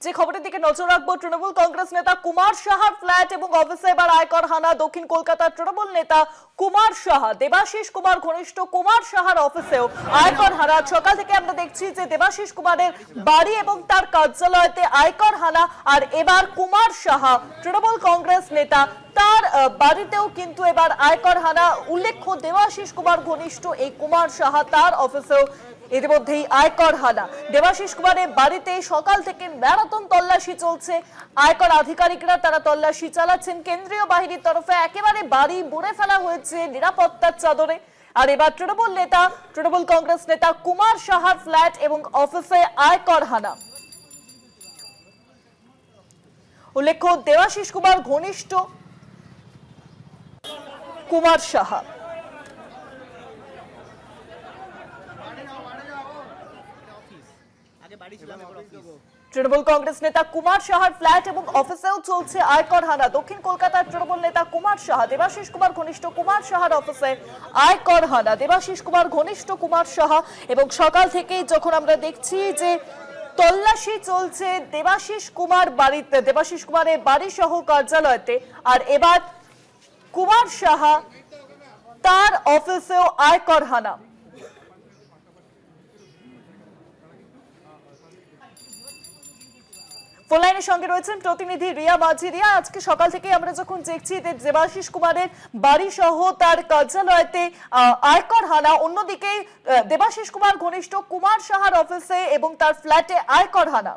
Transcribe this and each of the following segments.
যে খবরের দিকে নজর রাখবো, তৃণমূল কংগ্রেস নেতা কুমার সাহার ফ্ল্যাট এবং অফিসে এবার আয়কর হানা। দক্ষিণ কলকাতার তৃণমূল নেতা কুমার সাহা, দেবাশিস কুমার ঘনিষ্ঠ কুমার সাহার অফিসেও আয়কর হানা। সকাল থেকে আমরা দেখছি যে দেবাশিস কুমারের বাড়ি এবং তার কার্যালয়তে আয়কর হানা, আর এবার কুমার সাহা তৃণমূল কংগ্রেস নেতা তার বাড়িতেও কিন্তু এবার আয়কর হানা। উল্লেখ্য, দেবাশিস কুমার ঘনিষ্ঠ এই কুমার সাহা তার অফিসেও ইতিমধ্যেই আয়কর হানা। দেবাশিস কুমারের বাড়িতে সকাল থেকে ম্যারাথন তল্লাশি চলছে। আয়কর আধিকারিকরা তারা তল্লাশি চালাচ্ছেন কেন্দ্রীয় বাহিনীর তরফে। একেবারে বাড়ি বুড়ে ফেলা হয়েছে নিরাপত্তার চাদরে। আর এবার তৃণমূল কংগ্রেস নেতা কুমার সাহার ফ্ল্যাট এবং অফিসে আয়কর হানা। উল্লেখ্য, দেবাশিস কুমার ঘনিষ্ঠ কুমার সাহা। তৃণমূল কংগ্রেস নেতা কুমার সাহার ফ্ল্যাট এবং অফিসেও চলছে আয়কর হানা। দক্ষিণ কলকাতার তৃণমূল নেতা কুমার সাহা, দেবাশিস কুমার ঘনিষ্ঠ কুমার সাহার অফিসে আয়কর হানা। দেবাশিস কুমার ঘনিষ্ঠ কুমার সাহা, এবং সকাল থেকেই যখন আমরা দেখছি যে তল্লাশি চলছে দেবাশিস কুমার বাড়িতে, দেবাশিস কুমারের বাড়ি সহ কার্যালয়তে, আর এবার কুমার সাহা তার অফিসেও আয়কর হানা। ফোন লাইনের সঙ্গে রয়েছেন প্রতিনিধি রিয়া মাঝি। রিয়া, আজকে সকাল থেকে আমরা যখন দেখছি দেবাশিস কুমারের বাড়ি সহ তার কার্যালয়তে আয়কর হানা, অন্যদিকে দেবাশিস কুমার ঘনিষ্ঠ কুমার সাহার অফিসে এবং তার ফ্ল্যাটে আয়কর হানা।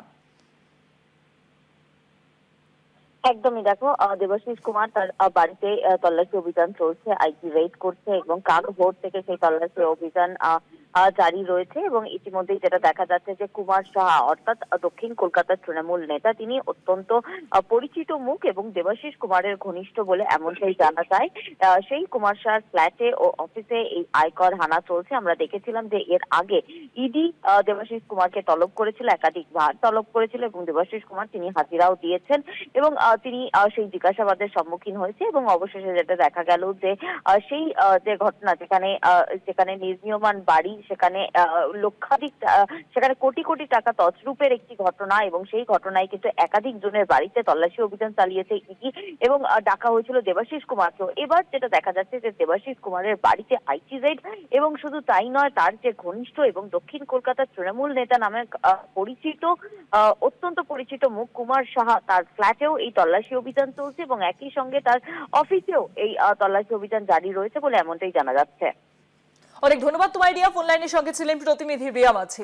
একদমই, দেখো, দেবাশিস কুমার তার বাড়িতে তল্লাশি অভিযান চলছে, আইটি রেড করছে এবং কাল ভোর থেকে সেই তল্লাশি অভিযান জারি রয়েছে। এবং ইতিমধ্যেই যেটা দেখা যাচ্ছে যে কুমার সাহা অর্থাৎ দক্ষিণ কলকাতার তৃণমূল নেতা, তিনি অত্যন্ত পরিচিত মুখ এবং দেবাশিস কুমারের ঘনিষ্ঠ বলে এমনটাই জানা যায়। সেই কুমার সাহার ফ্ল্যাটে ও অফিসে এই আয়কর হানা চলছে। আমরা দেখেছিলাম যে এর আগে ইডি দেবাশিস কুমারকে তলব করেছিল, একাধিকবার তলব করেছিল এবং দেবাশিস কুমার তিনি হাজিরাও দিয়েছেন এবং তিনি সেই জিজ্ঞাসাবাদের সম্মুখীন হয়েছে। এবং অবশেষে যেটা দেখা গেল যে সেই যে ঘটনা, যেখানে নির্মীয়মান বাড়ি, সেখানে লক্ষাধিক, সেখানে কোটি কোটি টাকা তছরূপের একটি ঘটনা, এবং সেই ঘটনায় কিন্তু একাধিক জনের বাড়িতে তল্লাশি অভিযান চালিয়েছে ইডি এবং ডাকা হয়েছিল দেবাশিস কুমারকেও। এবার যেটা দেখা যাচ্ছে যে দেবাশিস কুমারের বাড়িতে আইটি রেড, এবং শুধু তাই নয়, তার যে ঘনিষ্ঠ এবং দক্ষিণ কলকাতার তৃণমূল নেতা নামে পরিচিত, অত্যন্ত পরিচিত মুখ কুমার সাহা, তার ফ্ল্যাটেও এই তল্লাশি অভিযান চলছে এবং একই সঙ্গে তার অফিসেও এই তল্লাশি অভিযান জারি রয়েছে বলে এমনটাই জানা যাচ্ছে। অনেক ধন্যবাদ তোমায় রিয়া। ফোন লাইনের সঙ্গে ছিলেন প্রতিনিধি রিয়া মাঝি।